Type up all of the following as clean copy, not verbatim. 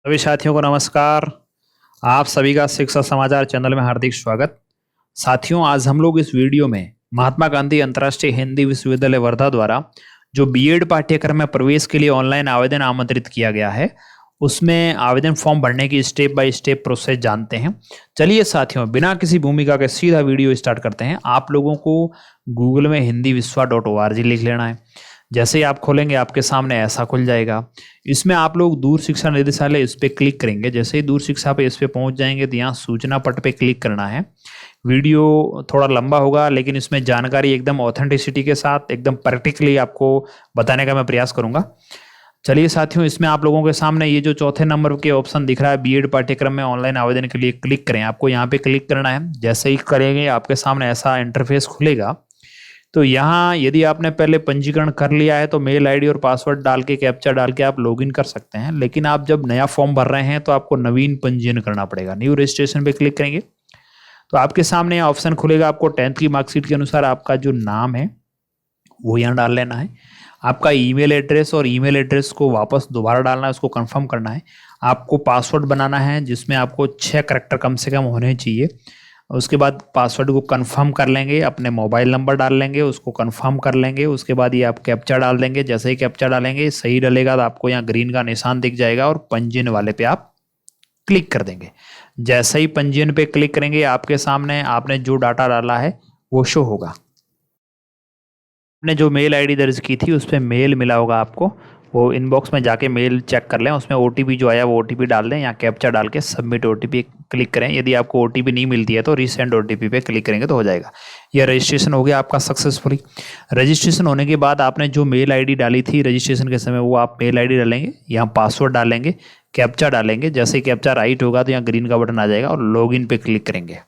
सभी साथियों को नमस्कार। आप सभी का शिक्षा समाचार चैनल में हार्दिक स्वागत। साथियों, आज हम लोग इस वीडियो में महात्मा गांधी अंतर्राष्ट्रीय हिंदी विश्वविद्यालय वर्धा द्वारा जो बीएड पाठ्यक्रम में प्रवेश के लिए ऑनलाइन आवेदन आमंत्रित किया गया है, उसमें आवेदन फॉर्म भरने की स्टेप बाय स्टेप प्रोसेस जानते हैं। चलिए साथियों, बिना किसी भूमिका के सीधा वीडियो स्टार्ट करते हैं। आप लोगों को गूगल में hindiviswa.org लिख लेना है। जैसे ही आप खोलेंगे, आपके सामने ऐसा खुल जाएगा। इसमें आप लोग दूर शिक्षा निदेशालय इस पे क्लिक करेंगे। जैसे ही दूर शिक्षा पे इस पे पहुंच जाएंगे तो यहाँ सूचना पट पे क्लिक करना है। वीडियो थोड़ा लंबा होगा, लेकिन इसमें जानकारी एकदम ऑथेंटिसिटी के साथ एकदम प्रैक्टिकली आपको बताने का मैं प्रयास करूंगा। चलिए साथियों, इसमें आप लोगों के सामने ये जो चौथे नंबर के ऑप्शन दिख रहा है, बीएड पाठ्यक्रम में ऑनलाइन आवेदन के लिए क्लिक करें। आपको यहाँ पे क्लिक करना है। जैसे ही करेंगे, आपके सामने ऐसा इंटरफेस खुलेगा। तो यहाँ यदि आपने पहले पंजीकरण कर लिया है तो मेल आईडी और पासवर्ड डाल के, कैप्चा डाल के आप लॉगिन कर सकते हैं। लेकिन आप जब नया फॉर्म भर रहे हैं तो आपको नवीन पंजीयन करना पड़ेगा। न्यू रजिस्ट्रेशन पे क्लिक करेंगे तो आपके सामने ऑप्शन खुलेगा। आपको 10th की मार्कशीट के अनुसार आपका जो नाम है वो यहाँ डाल लेना है। आपका ईमेल एड्रेस और ईमेल एड्रेस को वापस दोबारा डालना है, उसको कंफर्म करना है। आपको पासवर्ड बनाना है जिसमें आपको 6 करैक्टर कम से कम होने चाहिए। उसके बाद पासवर्ड को कंफर्म कर लेंगे, अपने मोबाइल नंबर डाल लेंगे, उसको कंफर्म कर लेंगे। उसके बाद ये आप कैप्चा डाल देंगे। जैसे ही कैप्चा डालेंगे, सही डलेगा तो आपको यहाँ ग्रीन का निशान दिख जाएगा और पंजीयन वाले पे आप क्लिक कर देंगे। जैसे ही पंजीयन पे क्लिक करेंगे, आपके सामने आपने जो डाटा डाला है वो शो होगा। आपने जो मेल आईडी दर्ज की थी उस पर मेल मिला होगा आपको। वो इनबॉक्स में जाके मेल चेक कर लें, उसमें ओटीपी जो आया वो ओटीपी डाल दें। यहाँ कैप्चा डाल के सबमिट ओटीपी क्लिक करें। यदि आपको ओटीपी नहीं मिलती है तो रीसेंड ओटीपी पे क्लिक करेंगे तो हो जाएगा। यह रजिस्ट्रेशन हो गया आपका सक्सेसफुली। रजिस्ट्रेशन होने के बाद आपने जो मेल आईडी डाली थी रजिस्ट्रेशन के समय, वो आप मेल आईडी डालेंगे, यहाँ पासवर्ड डालेंगे, कैप्चा डालेंगे। जैसे ही कैप्चा राइट होगा तो यहाँ ग्रीन का बटन आ जाएगा और लॉगिन पे क्लिक करेंगे।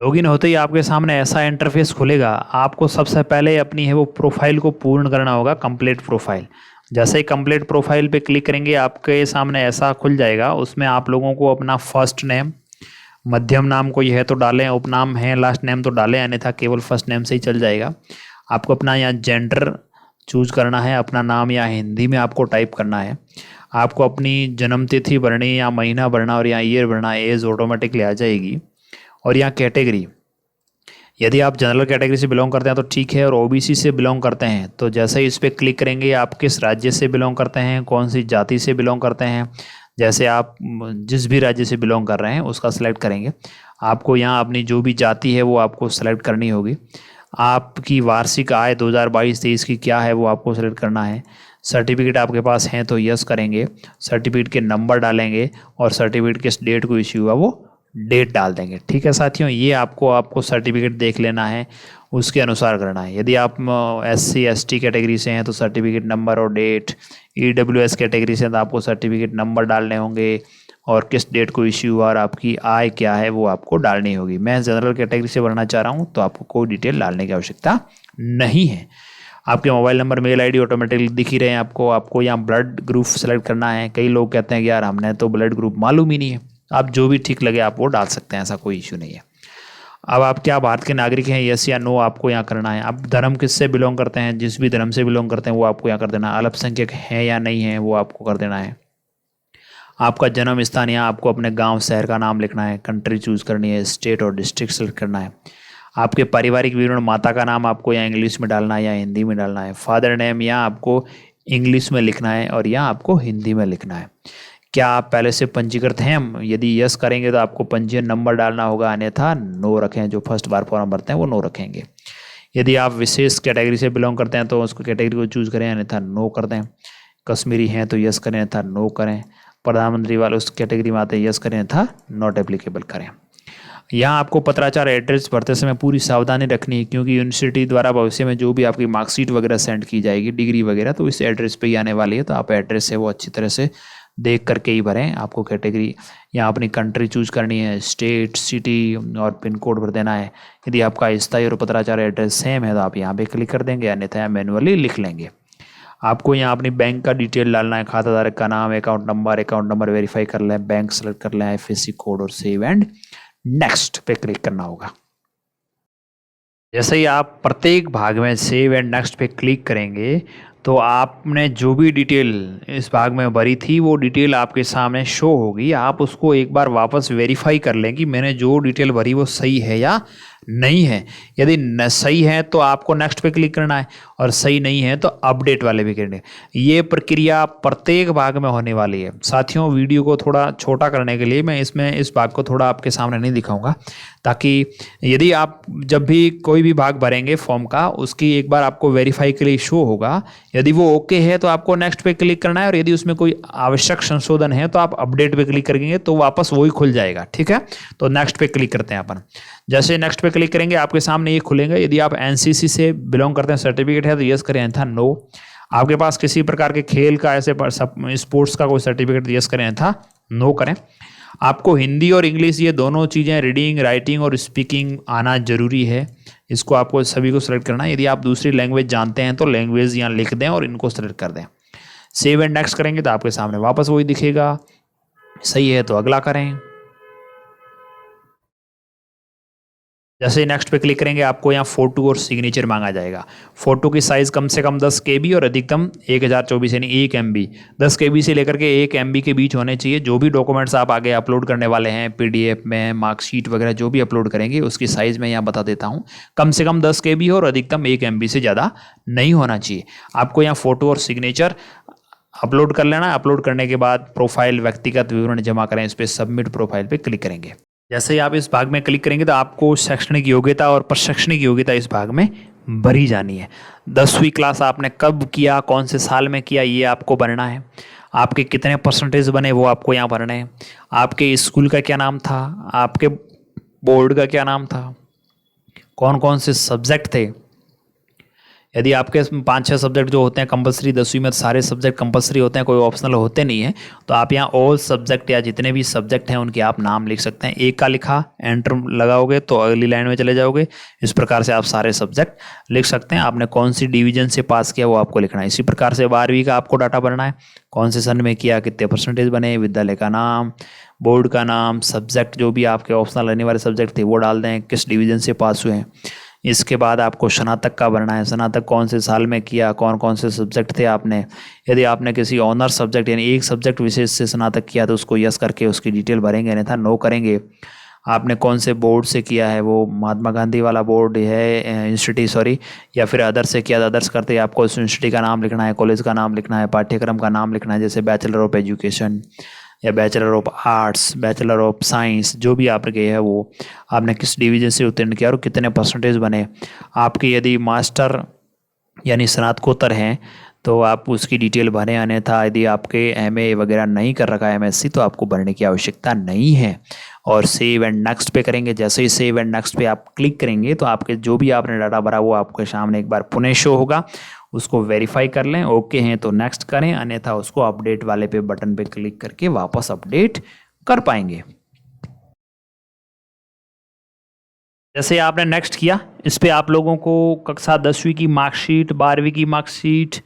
लॉगिन होते ही आपके सामने ऐसा इंटरफेस खुलेगा। आपको सबसे पहले अपनी है वो प्रोफाइल को पूर्ण करना होगा, कंप्लीट प्रोफाइल। जैसे ही कंप्लीट प्रोफाइल पे क्लिक करेंगे, आपके सामने ऐसा खुल जाएगा। उसमें आप लोगों को अपना फर्स्ट नेम, मध्यम नाम कोई है तो डालें, उपनाम है लास्ट नेम तो डालें, अन्यथा केवल फर्स्ट नेम से ही चल जाएगा। आपको अपना यहाँ जेंडर चूज करना है, अपना नाम या हिंदी में आपको टाइप करना है। आपको अपनी जन्म तिथि भरनी या महीना भरना और यहाँ ईयर भरना, एज ऑटोमेटिकली आ जाएगी। और यहाँ कैटेगरी, यदि आप जनरल कैटेगरी से बिलोंग करते हैं तो ठीक है, और ओबीसी से बिलोंग करते हैं तो जैसे ही इस पर क्लिक करेंगे, आप किस राज्य से बिलोंग करते हैं, कौन सी जाति से बिलोंग करते हैं, जैसे आप जिस भी राज्य से बिलोंग कर रहे हैं उसका सिलेक्ट करेंगे। आपको यहाँ अपनी जो भी जाति है वो आपको सेलेक्ट करनी होगी। आपकी वार्षिक आय 2022-23 की क्या है वो आपको सेलेक्ट करना है। सर्टिफिकेट आपके पास हैं तो यस करेंगे, सर्टिफिकेट के नंबर डालेंगे और सर्टिफिकेट किस डेट को इश्यू हुआ वो डेट डाल देंगे। ठीक है साथियों, ये आपको सर्टिफिकेट देख लेना है, उसके अनुसार करना है। यदि आप SC/ST कैटेगरी से हैं तो सर्टिफिकेट नंबर और डेट, EWS कैटेगरी से तो आपको सर्टिफिकेट नंबर डालने होंगे और किस डेट को इश्यू हुआ और आपकी आय क्या है वो आपको डालनी होगी। मैं जनरल कैटेगरी से भरना चाह रहा हूँ तो आपको कोई डिटेल डालने की आवश्यकता नहीं है। आपके mobile number, mail ID automatically दिख ही रहे हैं आपको यहाँ ब्लड ग्रुप सेलेक्ट करना है। कई लोग कहते हैं कि यार हमने तो ब्लड ग्रुप मालूम ही नहीं है। आप जो भी ठीक लगे आप वो डाल सकते हैं, ऐसा कोई इश्यू नहीं है। अब आप क्या भारत के नागरिक हैं, यस या नो आपको यहाँ करना है। आप धर्म किससे बिलोंग करते हैं, जिस भी धर्म से बिलोंग करते हैं वो आपको यहाँ कर देना है। अल्पसंख्यक है या नहीं है वो आपको कर देना है। आपका जन्म स्थान, यहाँ आपको अपने गांव शहर का नाम लिखना है। कंट्री चूज करनी है, स्टेट और डिस्ट्रिक्ट सेलेक्ट करना है। आपके पारिवारिक विवरण, माता का नाम आपको यहाँ इंग्लिश में डालना है या हिंदी में डालना है। फादर नेम यहाँ आपको इंग्लिश में लिखना है और यहाँ आपको हिंदी में लिखना है। क्या आप पहले से पंजीकृत हैं? यदि यस करेंगे तो आपको पंजीयन नंबर डालना होगा, अन्यथा नो रखें। जो फर्स्ट बार फॉर्म भरते हैं वो नो रखेंगे। यदि आप विशेष कैटेगरी से बिलोंग करते हैं तो उसको कैटेगरी को चूज करें, अन्यथा नो कर दें। कश्मीरी हैं तो यस करें, अन्यथा नो करें। प्रधानमंत्री वाले उस कैटेगरी में आते हैं, यस करें, अन्यथा नॉट एप्लीकेबल करें। यहाँ आपको पत्राचार एड्रेस भरते समय पूरी सावधानी रखनी है, क्योंकि यूनिवर्सिटी द्वारा भविष्य में जो भी आपकी मार्कशीट वगैरह सेंड की जाएगी, डिग्री वगैरह, तो इस एड्रेस पे ही आने वाली है। तो आप एड्रेस है वो अच्छी तरह से देख करके ही भरें। आपको कैटेगरी, यहाँ अपनी कंट्री चूज करनी है, स्टेट, सिटी और पिन कोड भर देना है। यदि आपका स्थायी और पत्राचार एड्रेस सेम है तो आप यहाँ पे क्लिक कर देंगे, अन्यथा मैनुअली लिख लेंगे। आपको यहाँ अपनी बैंक का डिटेल डालना है, खाताधारक का नाम, अकाउंट नंबर वेरीफाई कर लें, बैंक सेलेक्ट कर लें, IFSC कोड और सेव एंड नेक्स्ट पे क्लिक करना होगा। जैसे ही आप प्रत्येक भाग में सेव एंड नेक्स्ट पे क्लिक करेंगे तो आपने जो भी डिटेल इस भाग में भरी थी वो डिटेल आपके सामने शो होगी। आप उसको एक बार वापस वेरीफाई कर लें कि मैंने जो डिटेल भरी वो सही है या नहीं है। यदि सही है तो आपको नेक्स्ट पे क्लिक करना है, और सही नहीं है तो अपडेट वाले पे करना है। ये प्रक्रिया प्रत्येक भाग में होने वाली है। साथियों, वीडियो को थोड़ा छोटा करने के लिए मैं इसमें इस भाग को थोड़ा आपके सामने नहीं दिखाऊंगा, ताकि यदि आप जब भी कोई भी भाग भरेंगे फॉर्म का, उसकी एक बार आपको वेरीफाई के लिए शो होगा। यदि वो ओके है तो आपको नेक्स्ट पे क्लिक करना है, और यदि उसमें कोई आवश्यक संशोधन है तो आप अपडेट पे क्लिक करेंगे तो वापस वही खुल जाएगा। ठीक है, तो नेक्स्ट पे क्लिक करते हैं अपन। जैसे नेक्स्ट पे क्लिक करेंगे आपके सामने ये खुलेंगे। यदि आप एनसीसी से बिलोंग करते हैं, सर्टिफिकेट है तो यस करें, अन्यथा नो। आपके पास किसी प्रकार के खेल का ऐसे स्पोर्ट्स का कोई सर्टिफिकेट, यस करें, अन्यथा नो करें। आपको हिंदी और इंग्लिश ये दोनों चीज़ें, रीडिंग, राइटिंग और स्पीकिंग आना जरूरी है। इसको आपको सभी को सेलेक्ट करना है। यदि आप दूसरी लैंग्वेज जानते हैं तो लैंग्वेज यहाँ लिख दें और इनको सेलेक्ट कर दें। सेव एंड नेक्स्ट करेंगे तो आपके सामने वापस वही दिखेगा। सही है तो अगला करें। जैसे ही नेक्स्ट पे क्लिक करेंगे आपको यहाँ फोटो और सिग्नेचर मांगा जाएगा। फोटो की साइज कम से कम 10 KB और अधिकतम 1024 यानी 1 MB। 10 KB से लेकर के 1 MB के बीच होने चाहिए। जो भी डॉक्यूमेंट्स आप आगे अपलोड करने वाले हैं, PDF में मार्कशीट वगैरह जो भी अपलोड करेंगे, उसकी साइज मैं यहाँ बता देता हूँ। कम से कम 10 KB और अधिकतम 1 MB से ज़्यादा नहीं होना चाहिए। आपको यहाँ फोटो और सिग्नेचर अपलोड कर लेना। अपलोड करने के बाद प्रोफाइल, व्यक्तिगत विवरण जमा करें, इस पर सबमिट प्रोफाइल पे क्लिक करेंगे। जैसे ही आप इस भाग में क्लिक करेंगे तो आपको शैक्षणिक योग्यता और प्रशैक्षणिक योग्यता इस भाग में भरी जानी है। 10वीं क्लास आपने कब किया, कौन से साल में किया, ये आपको भरना है। आपके कितने परसेंटेज बने वो आपको यहाँ भरने हैं। आपके स्कूल का क्या नाम था, आपके बोर्ड का क्या नाम था, कौन कौन से सब्जेक्ट थे। यदि आपके 5-6 सब्जेक्ट जो होते हैं कंपलसरी, 10वीं में सारे सब्जेक्ट कंपलसरी होते हैं, कोई ऑप्शनल होते नहीं है, तो आप यहाँ ऑल सब्जेक्ट या जितने भी सब्जेक्ट हैं उनके आप नाम लिख सकते हैं। एक का लिखा, एंटर लगाओगे तो अगली लाइन में चले जाओगे। इस प्रकार से आप सारे सब्जेक्ट लिख सकते हैं। आपने कौन सी डिवीजन से पास किया वो आपको लिखना है। इसी प्रकार से 12वीं का आपको डाटा भरना है, कौन से सन में किया, कितने परसेंटेज बने, विद्यालय का नाम, बोर्ड का नाम, सब्जेक्ट जो भी आपके ऑप्शनल रहने वाले सब्जेक्ट थे वो डाल दें, किस डिवीजन से पास हुए हैं। इसके बाद आपको स्नातक का भरना है, स्नातक कौन से साल में किया, कौन कौन से सब्जेक्ट थे आपने। यदि आपने किसी ऑनर सब्जेक्ट यानी एक सब्जेक्ट विशेष से स्नातक किया तो उसको यस करके उसकी डिटेल भरेंगे, अन्यथा नो करेंगे। आपने कौन से बोर्ड से किया है, वो महात्मा गांधी वाला बोर्ड है, इंस्टीट्यूट सॉरी, या फिर अदर्स से किया, अदर्स करते आपको उस इंस्टीट्यूट का नाम लिखना है, कॉलेज का नाम लिखना है, पाठ्यक्रम का नाम लिखना है, जैसे बैचलर ऑफ एजुकेशन या bachelor of arts, bachelor of science, जो भी आपके है वो आपने किस डिवीजन से उत्तीर्ण किया और कितने परसेंटेज बने। आपके यदि मास्टर यानी स्नातकोत्तर हैं तो आप उसकी डिटेल भरें, अन्यथा यदि आपके MA वगैरह नहीं कर रखा है, MSc, तो आपको भरने की आवश्यकता नहीं है। और सेव एंड नेक्स्ट पे करेंगे। जैसे ही सेव एंड नेक्स्ट पे आप क्लिक करेंगे तो आपके जो भी आपने डाटा भरा वो आपके सामने एक बार पुनः शो होगा। उसको वेरीफाई कर लें, ओके हैं तो नेक्स्ट करें, अन्यथा उसको अपडेट वाले पे बटन पे क्लिक करके वापस अपडेट कर पाएंगे। जैसे आपने नेक्स्ट किया, इस पे आप लोगों को कक्षा 10वीं की मार्कशीट, 12वीं की मार्कशीट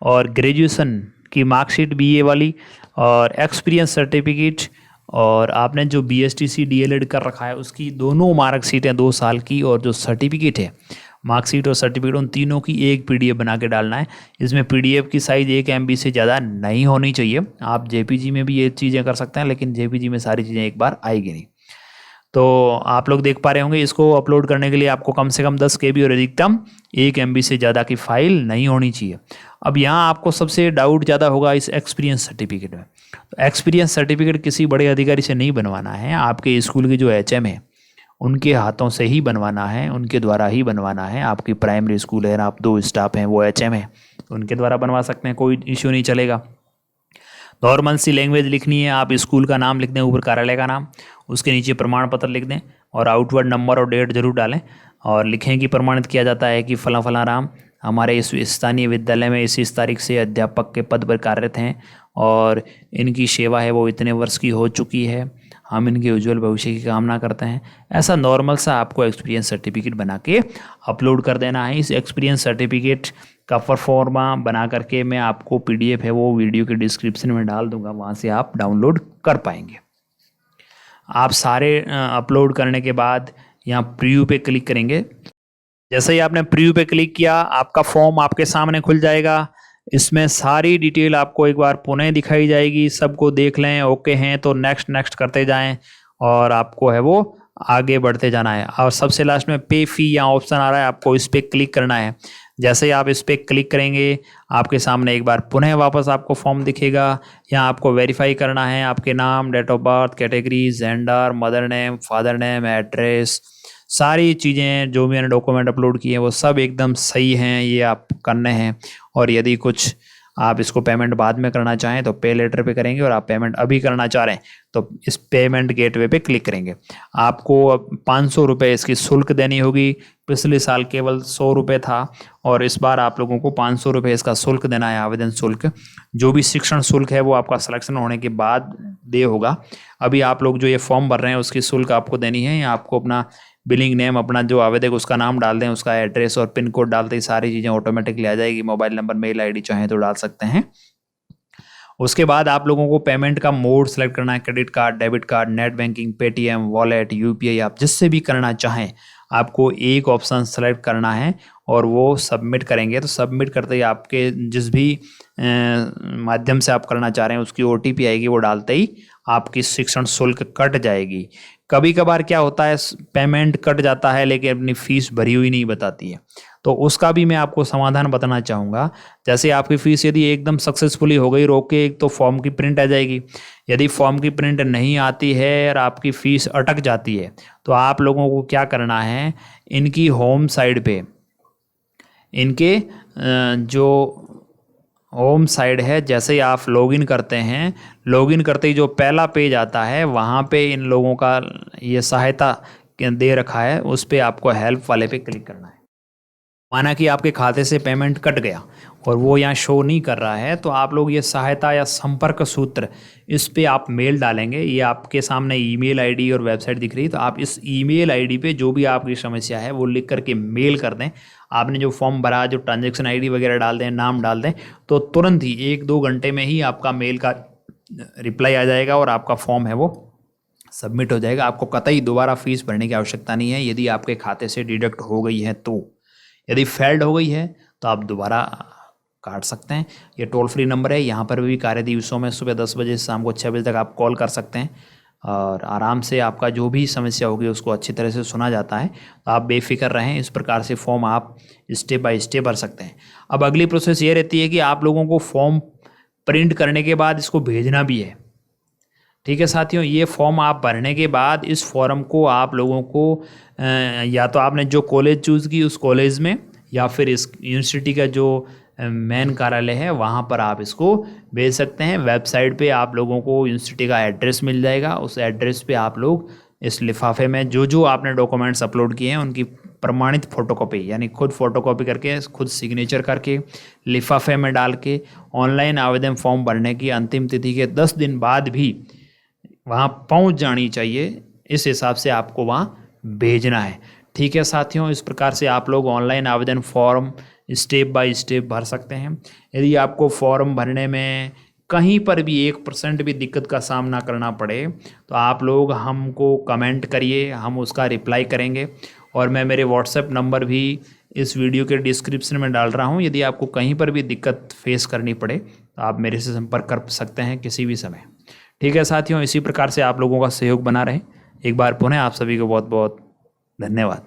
और ग्रेजुएशन की मार्कशीट BA वाली और एक्सपीरियंस सर्टिफिकेट, और आपने जो BSTC DLED कर रखा है उसकी दोनों मार्कशीटें 2 साल की, और जो सर्टिफिकेट है मार्कशीट और सर्टिफिकेट, उन तीनों की एक PDF बना के डालना है। इसमें PDF की साइज़ 1 MB से ज़्यादा नहीं होनी चाहिए। आप JPG में भी ये चीज़ें कर सकते हैं, लेकिन JPG में सारी चीज़ें एक बार आएगी नहीं। तो आप लोग देख पा रहे होंगे, इसको अपलोड करने के लिए आपको कम से कम 10 KB और अधिकतम 1 MB से ज़्यादा की फाइल नहीं होनी चाहिए। अब यहाँ आपको सबसे डाउट ज़्यादा होगा इस एक्सपीरियंस सर्टिफिकेट में। तो एक्सपीरियंस सर्टिफिकेट किसी बड़े अधिकारी से नहीं बनवाना है, आपके स्कूल के जो HM है उनके हाथों से ही बनवाना है, उनके द्वारा ही बनवाना है। आपकी प्राइमरी स्कूल है, आप 2 स्टाफ हैं, वो HM है, उनके द्वारा बनवा सकते हैं, कोई इश्यू नहीं चलेगा। नॉर्मल सी लैंग्वेज लिखनी है, आप स्कूल का नाम लिख दें, ऊपर कार्यालय का नाम, उसके नीचे प्रमाण पत्र लिख दें और आउटवर्ड नंबर और डेट जरूर डालें, और लिखें कि प्रमाणित किया जाता है कि फला फला राम हमारे इस स्थानीय विद्यालय में इस तारीख से अध्यापक के पद पर कार्यरत हैं और इनकी सेवा है वो इतने वर्ष की हो चुकी है, हम इनके उज्जवल भविष्य की कामना करते हैं। ऐसा नॉर्मल सा आपको एक्सपीरियंस सर्टिफिकेट बना के अपलोड कर देना है। इस एक्सपीरियंस सर्टिफिकेट का परफॉर्मा बना करके मैं आपको PDF है वो वीडियो के डिस्क्रिप्शन में डाल दूंगा, वहाँ से आप डाउनलोड कर पाएंगे। आप सारे अपलोड करने के बाद यहाँ प्रीव्यू पे क्लिक करेंगे। जैसे ही आपने प्रीव्यू पे क्लिक किया, आपका फॉर्म आपके सामने खुल जाएगा। इसमें सारी डिटेल आपको एक बार पुनः दिखाई जाएगी, सबको देख लें, ओके हैं तो नेक्स्ट नेक्स्ट करते जाएं और आपको है वो आगे बढ़ते जाना है। और सबसे लास्ट में पे फी यहाँ ऑप्शन आ रहा है, आपको इस पर क्लिक करना है। जैसे ही आप इस पर क्लिक करेंगे आपके सामने एक बार पुनः वापस आपको फॉर्म दिखेगा। यहाँ आपको वेरीफाई करना है आपके नाम, date of birth, category, gender, mother name, father name, address, सारी चीज़ें जो भी मैंने डॉक्यूमेंट अपलोड किए हैं वो सब एकदम सही हैं, ये आप करने हैं। और यदि कुछ आप इसको पेमेंट बाद में करना चाहें तो पे लेटर पे करेंगे, और आप पेमेंट अभी करना चाह रहे हैं तो इस पेमेंट गेटवे पे क्लिक करेंगे। आपको अब 500 रुपये इसकी शुल्क देनी होगी। पिछले साल केवल 100 रुपये था और इस बार आप लोगों को 500 रुपये इसका शुल्क देना है, आवेदन शुल्क। जो भी शिक्षण शुल्क है वो आपका सिलेक्शन होने के बाद दे होगा। अभी आप लोग जो ये फॉर्म भर रहे हैं उसकी शुल्क आपको देनी है। या आपको अपना बिलिंग नेम, अपना जो आवेदक उसका नाम डाल दें, उसका एड्रेस और पिन कोड डालते ही सारी चीज़ें ऑटोमेटिकली आ जाएगी। मोबाइल नंबर, मेल आईडी चाहें तो डाल सकते हैं। उसके बाद आप लोगों को पेमेंट का मोड सेलेक्ट करना है, credit card, debit card, net banking, Paytm, wallet, UPI, आप जिससे भी करना चाहें आपको एक ऑप्शन सेलेक्ट करना है और वो सबमिट करेंगे। तो सबमिट करते ही आपके जिस भी माध्यम से आप करना चाह रहे हैं उसकी ओटीपी आएगी, वो डालते ही आपकी शिक्षण शुल्क कट जाएगी। कभी कभार क्या होता है, पेमेंट कट जाता है लेकिन अपनी फीस भरी हुई नहीं बताती है, तो उसका भी मैं आपको समाधान बताना चाहूँगा। जैसे आपकी फ़ीस यदि एकदम सक्सेसफुली हो गई, रोक के तो फॉर्म की प्रिंट आ जाएगी। यदि फॉर्म की प्रिंट नहीं आती है और आपकी फ़ीस अटक जाती है तो आप लोगों को क्या करना है, इनकी होम साइड पे, इनके जो होम साइड है, जैसे ही आप लॉगिन करते हैं, लॉगिन करते ही जो पहला पेज आता है वहाँ पे इन लोगों का ये सहायता दे रखा है, उस पर आपको हेल्प वाले पे क्लिक करना है। माना कि आपके खाते से पेमेंट कट गया और वो यहाँ शो नहीं कर रहा है, तो आप लोग ये सहायता या संपर्क सूत्र, इस पे आप मेल डालेंगे। ये आपके सामने ईमेल आईडी और वेबसाइट दिख रही है, तो आप इस ईमेल आईडी पे जो भी आपकी समस्या है वो लिख करके मेल कर दें। आपने जो फॉर्म भरा, जो ट्रांजेक्शन आईडी वगैरह डाल दें, नाम डाल दें, तो तुरंत ही 1-2 घंटे में ही आपका मेल का रिप्लाई आ जाएगा और आपका फॉर्म है वो सबमिट हो जाएगा। आपको कतई दोबारा फीस भरने की आवश्यकता नहीं है यदि आपके खाते से डिडक्ट हो गई है तो। यदि फेल्ड हो गई है तो आप दोबारा काट सकते हैं। ये टोल फ्री नंबर है, यहाँ पर भी कार्य दिवसों में सुबह 10 बजे से शाम को 6 बजे तक आप कॉल कर सकते हैं और आराम से आपका जो भी समस्या होगी उसको अच्छी तरह से सुना जाता है। तो आप बेफिक्र रहें, इस प्रकार से फॉर्म आप स्टेप बाय स्टेप भर सकते हैं। अब अगली प्रोसेस ये रहती है कि आप लोगों को फॉर्म प्रिंट करने के बाद इसको भेजना भी है। ठीक है साथियों, ये फॉर्म आप भरने के बाद इस फॉर्म को आप लोगों को या तो आपने जो कॉलेज चूज़ की उस कॉलेज में, या फिर इस यूनिवर्सिटी का जो मेन कार्यालय है वहाँ पर आप इसको भेज सकते हैं। वेबसाइट पे आप लोगों को यूनिवर्सिटी का एड्रेस मिल जाएगा, उस एड्रेस पे आप लोग इस लिफाफे में जो जो आपने डॉक्यूमेंट्स अपलोड किए हैं उनकी प्रमाणित फ़ोटोकॉपी, यानी खुद फ़ोटोकॉपी करके, खुद सिग्नेचर करके लिफाफे में डाल के ऑनलाइन आवेदन फॉर्म भरने की अंतिम तिथि के 10 दिन बाद भी वहाँ पहुँच जानी चाहिए। इस हिसाब से आपको वहाँ भेजना है। ठीक है साथियों, इस प्रकार से आप लोग ऑनलाइन आवेदन फॉर्म स्टेप बाय स्टेप भर सकते हैं। यदि आपको फॉर्म भरने में कहीं पर भी 1% भी दिक्कत का सामना करना पड़े तो आप लोग हमको कमेंट करिए, हम उसका रिप्लाई करेंगे। और मैं मेरे व्हाट्सएप नंबर भी इस वीडियो के डिस्क्रिप्शन में डाल रहा हूँ। यदि आपको कहीं पर भी दिक्कत फेस करनी पड़े तो आप मेरे से संपर्क कर सकते हैं किसी भी समय। ठीक है साथियों, इसी प्रकार से आप लोगों का सहयोग बना रहे। एक बार पुनः आप सभी को बहुत बहुत धन्यवाद।